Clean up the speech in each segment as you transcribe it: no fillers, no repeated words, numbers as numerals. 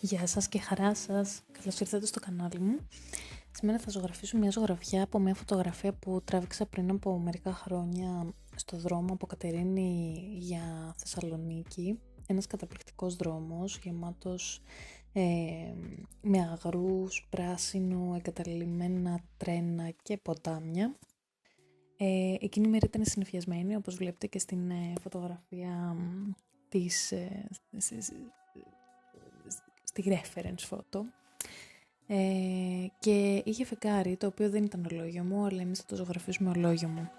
Γεια σας και χαρά σας. Καλώς ήρθατε στο κανάλι μου. Σήμερα θα ζωγραφίσω μια ζωγραφιά από μια φωτογραφία που τράβηξα πριν από μερικά χρόνια στο δρόμο από Κατερίνη για Θεσσαλονίκη. Ένας καταπληκτικός δρόμος γεμάτος με αγρούς, πράσινο, εγκαταλειμμένα τρένα και ποτάμια. Εκείνη η μέρα ήταν συννεφιασμένη, όπως βλέπετε και στην φωτογραφία της στη reference photo, και είχε φεγγάρι το οποίο δεν ήταν ολόγιο μου, αλλά εμείς θα το ζωγραφίσουμε ολόγιο μου.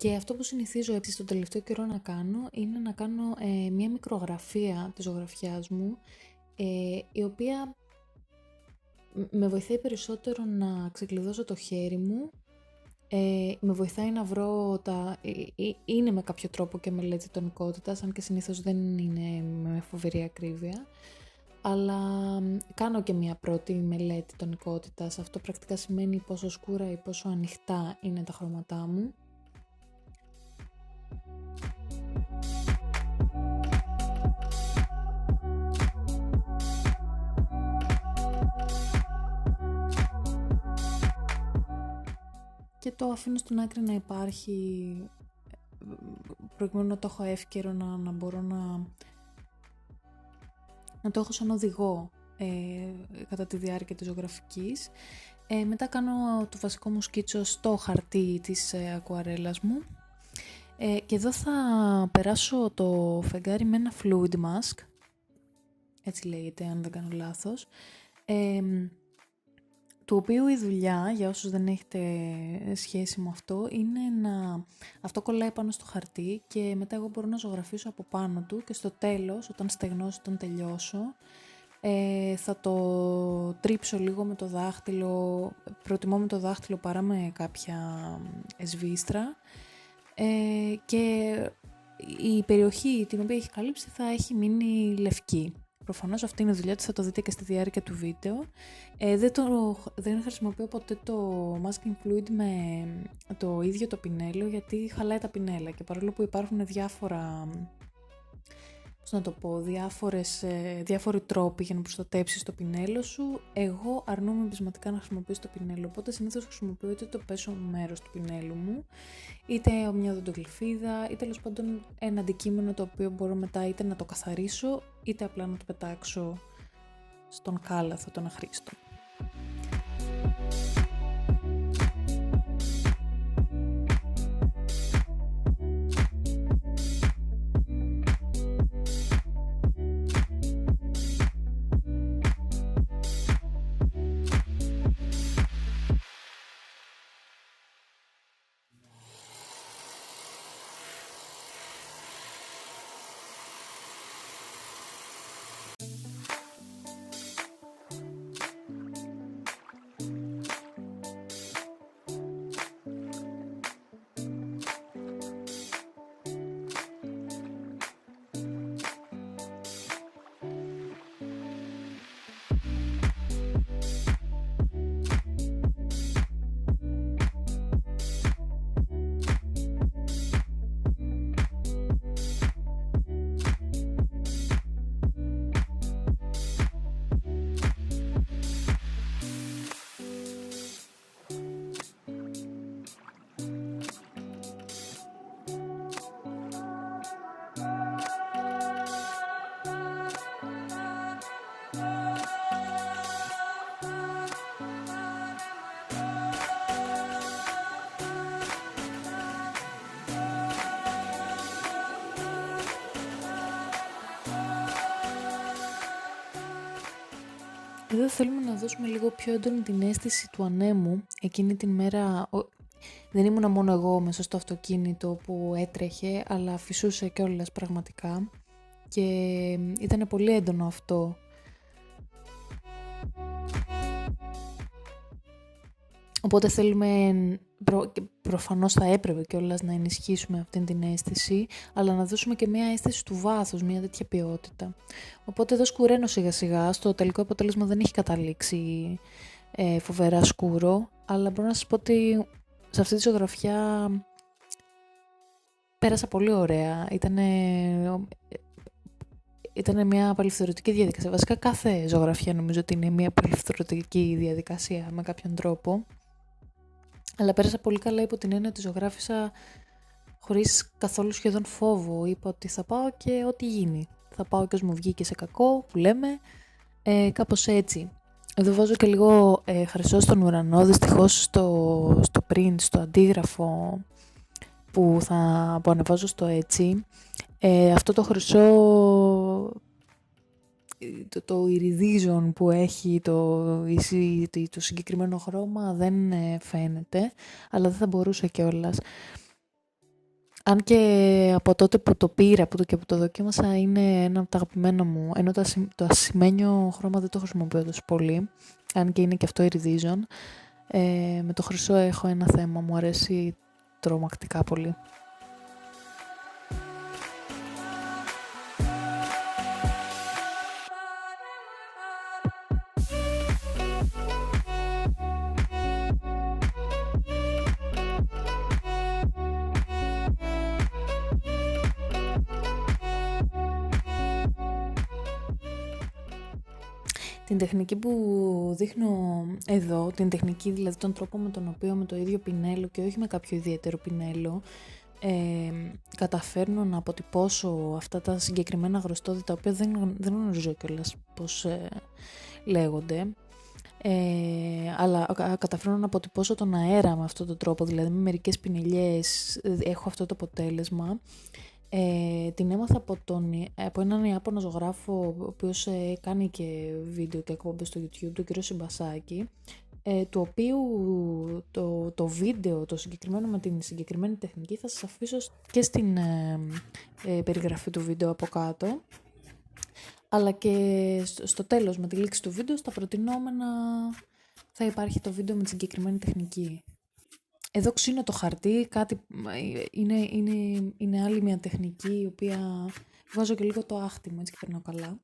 Και αυτό που συνηθίζω έτσι στον τελευταίο καιρό να κάνω είναι να κάνω μια μικρογραφία της ζωγραφιάς μου, η οποία με βοηθάει περισσότερο να ξεκλειδώσω το χέρι μου, με βοηθάει να βρω είναι με κάποιο τρόπο και μελέτη τονικότητας, αν και συνήθως δεν είναι με φοβερή ακρίβεια, αλλά κάνω και μια πρώτη μελέτη τονικότητας. Αυτό πρακτικά σημαίνει πόσο σκούρα ή πόσο ανοιχτά είναι τα χρώματά μου. Και το αφήνω στην άκρη να υπάρχει, προκειμένου να το έχω εύκαιρο να μπορώ να το έχω σαν οδηγό κατά τη διάρκεια της ζωγραφικής. Μετά κάνω το βασικό μου σκίτσο στο χαρτί της ακουαρέλας μου. Και εδώ θα περάσω το φεγγάρι με ένα fluid mask, έτσι λέγεται αν δεν κάνω λάθος, του οποίου η δουλειά, για όσους δεν έχετε σχέση με αυτό, είναι αυτό κολλάει πάνω στο χαρτί και μετά εγώ μπορώ να ζωγραφίσω από πάνω του και στο τέλος, όταν στεγνώσει, όταν τελειώσω, θα το τρίψω λίγο με το δάχτυλο, προτιμώ με το δάχτυλο παρά με κάποια σβίστρα, και η περιοχή την οποία έχει καλύψει θα έχει μείνει λευκή. Προφανώς αυτή είναι η δουλειά του, θα το δείτε και στη διάρκεια του βίντεο. Δεν χρησιμοποιώ ποτέ το masking fluid με το ίδιο το πινέλο, γιατί χαλάει τα πινέλα και παρόλο που υπάρχουν διάφοροι τρόποι για να προστατέψεις το πινέλο σου, εγώ αρνούμαι εμπισματικά να χρησιμοποιήσω το πινέλο, οπότε συνήθως χρησιμοποιώ είτε το πέσω μέρος του πινέλου μου, είτε μια οδοντογλυφίδα, ή τέλος πάντων ένα αντικείμενο το οποίο μπορώ μετά είτε να το καθαρίσω, είτε απλά να το πετάξω στον κάλαθο τον αχρήστο. Εδώ θέλουμε να δώσουμε λίγο πιο έντονη την αίσθηση του ανέμου. Εκείνη την μέρα δεν ήμουνα μόνο εγώ μέσα στο αυτοκίνητο που έτρεχε, αλλά φυσούσε κιόλας πραγματικά και ήταν πολύ έντονο αυτό. Οπότε θέλουμε, και προφανώς θα έπρεπε κιόλας να ενισχύσουμε αυτή την αίσθηση, αλλά να δώσουμε και μια αίσθηση του βάθους, μια τέτοια ποιότητα. Οπότε εδώ σκουραίνω σιγά σιγά, στο τελικό αποτέλεσμα δεν έχει καταλήξει φοβερά σκούρο, αλλά μπορώ να σας πω ότι σε αυτή τη ζωγραφιά πέρασα πολύ ωραία. Ήταν μια απελευθερωτική διαδικασία. Βασικά κάθε ζωγραφιά νομίζω ότι είναι μια απελευθερωτική διαδικασία με κάποιον τρόπο. Αλλά πέρασα πολύ καλά υπό την έννοια ότι ζωγράφισα χωρίς καθόλου σχεδόν φόβο. Είπα ότι θα πάω και ό,τι γίνει. Θα πάω και ως μου βγει και σε κακό που λέμε. Κάπως έτσι. Εδώ βάζω και λίγο χρυσό στον ουρανό. Δυστυχώς στο print, στο αντίγραφο που ανεβάζω στο έτσι. Αυτό το χρυσό, το iridizon που έχει το συγκεκριμένο χρώμα δεν φαίνεται, αλλά δεν θα μπορούσε κιόλας. Αν και από τότε που το πήρα και που το δοκίμασα είναι ένα από τα αγαπημένα μου, ενώ το ασημένιο χρώμα δεν το χρησιμοποιώ τόσο πολύ, αν και είναι και αυτό iridizon, με το χρυσό έχω ένα θέμα, μου αρέσει τρομακτικά πολύ. Την τεχνική που δείχνω εδώ, την τεχνική δηλαδή τον τρόπο με τον οποίο με το ίδιο πινέλο και όχι με κάποιο ιδιαίτερο πινέλο καταφέρνω να αποτυπώσω αυτά τα συγκεκριμένα γροστόδη, τα οποία δεν γνωρίζω κιόλας πώς λέγονται, αλλά καταφέρνω να αποτυπώσω τον αέρα με αυτόν τον τρόπο, δηλαδή με μερικές πινελιές έχω αυτό το αποτέλεσμα. Την έμαθα από έναν Ιάπωνο ζωγράφο, ο οποίος κάνει και βίντεο και εκπομπές στο YouTube, τον κύριο Συμπασάκη, του οποίου το βίντεο, το συγκεκριμένο με την συγκεκριμένη τεχνική, θα σας αφήσω και στην περιγραφή του βίντεο από κάτω, αλλά και στο τέλος, με τη λήξη του βίντεο, στα προτινόμενα θα υπάρχει το βίντεο με τη συγκεκριμένη τεχνική. Εδώ ξύνω το χαρτί, είναι άλλη μια τεχνική, η οποία βάζω και λίγο το άχτι μου, έτσι και περνάω καλά.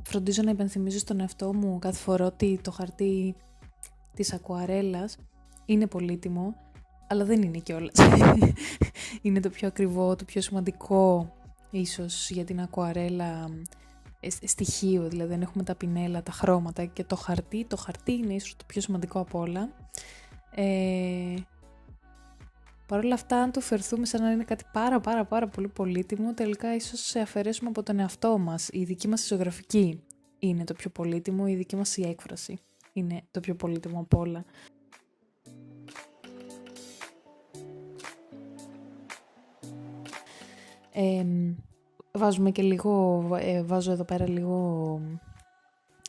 Φροντίζω να υπενθυμίζω στον εαυτό μου κάθε φορά ότι το χαρτί της ακουαρέλας είναι πολύτιμο, αλλά δεν είναι κιόλας. Είναι το πιο ακριβό, το πιο σημαντικό ίσως για την ακουαρέλα στοιχείο, δηλαδή δεν έχουμε τα πινέλα, τα χρώματα και το χαρτί είναι ίσως το πιο σημαντικό από όλα. Παρ' όλα αυτά, αν το φερθούμε σαν να είναι κάτι πάρα πολύ πολύτιμο, τελικά ίσως σε αφαιρέσουμε από τον εαυτό μας. Η δική μας ζωγραφική είναι το πιο πολύτιμο, η δική μας η έκφραση είναι το πιο πολύτιμο από όλα. Βάζω εδώ πέρα λίγο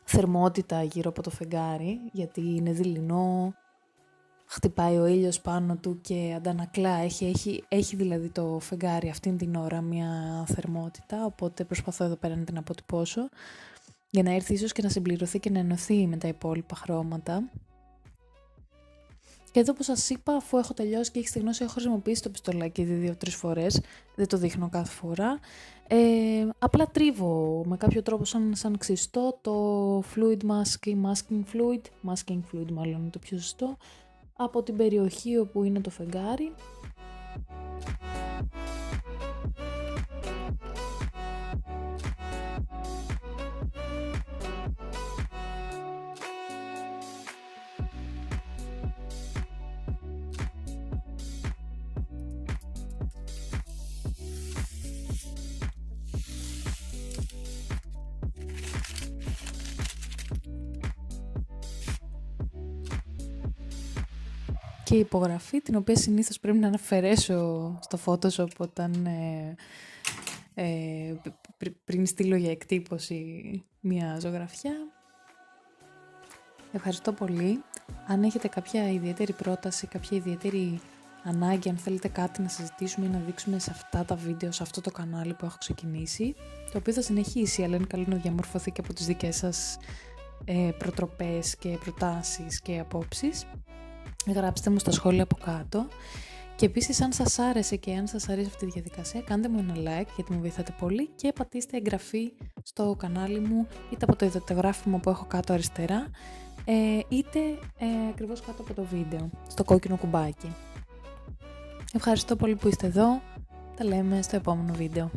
θερμότητα γύρω από το φεγγάρι, γιατί είναι δειλινό, χτυπάει ο ήλιος πάνω του και αντανακλά, έχει δηλαδή το φεγγάρι αυτήν την ώρα μια θερμότητα, οπότε προσπαθώ εδώ πέρα να την αποτυπώσω, για να έρθει ίσως και να συμπληρωθεί και να ενωθεί με τα υπόλοιπα χρώματα. Και εδώ που σας είπα, αφού έχω τελειώσει και έχει στεγνώσει, έχω χρησιμοποιήσει το πιστολάκι 2-3 φορές, δεν το δείχνω κάθε φορά. Απλά τρίβω με κάποιο τρόπο σαν ξυστό το fluid masking fluid μάλλον είναι το πιο σωστό, από την περιοχή όπου είναι το φεγγάρι. Και η υπογραφή, την οποία συνήθως πρέπει να αφαιρέσω στο Photoshop όταν πριν στείλω για εκτύπωση μια ζωγραφιά. Ευχαριστώ πολύ. Αν έχετε κάποια ιδιαίτερη πρόταση, κάποια ιδιαίτερη ανάγκη, αν θέλετε κάτι να συζητήσουμε ή να δείξουμε σε αυτά τα βίντεο, σε αυτό το κανάλι που έχω ξεκινήσει, το οποίο θα συνεχίσει, αλλά είναι καλό να διαμορφωθεί και από τις δικές σας προτροπές και προτάσεις και απόψεις. Γράψτε μου στα σχόλια από κάτω. Και επίσης, αν σας άρεσε και αν σας αρέσει αυτή τη διαδικασία, κάντε μου ένα like γιατί με βοηθάτε πολύ και πατήστε εγγραφή στο κανάλι μου, είτε από το ειδωτογράφημα που έχω κάτω αριστερά, είτε ακριβώς κάτω από το βίντεο, στο κόκκινο κουμπάκι. Ευχαριστώ πολύ που είστε εδώ. Τα λέμε στο επόμενο βίντεο.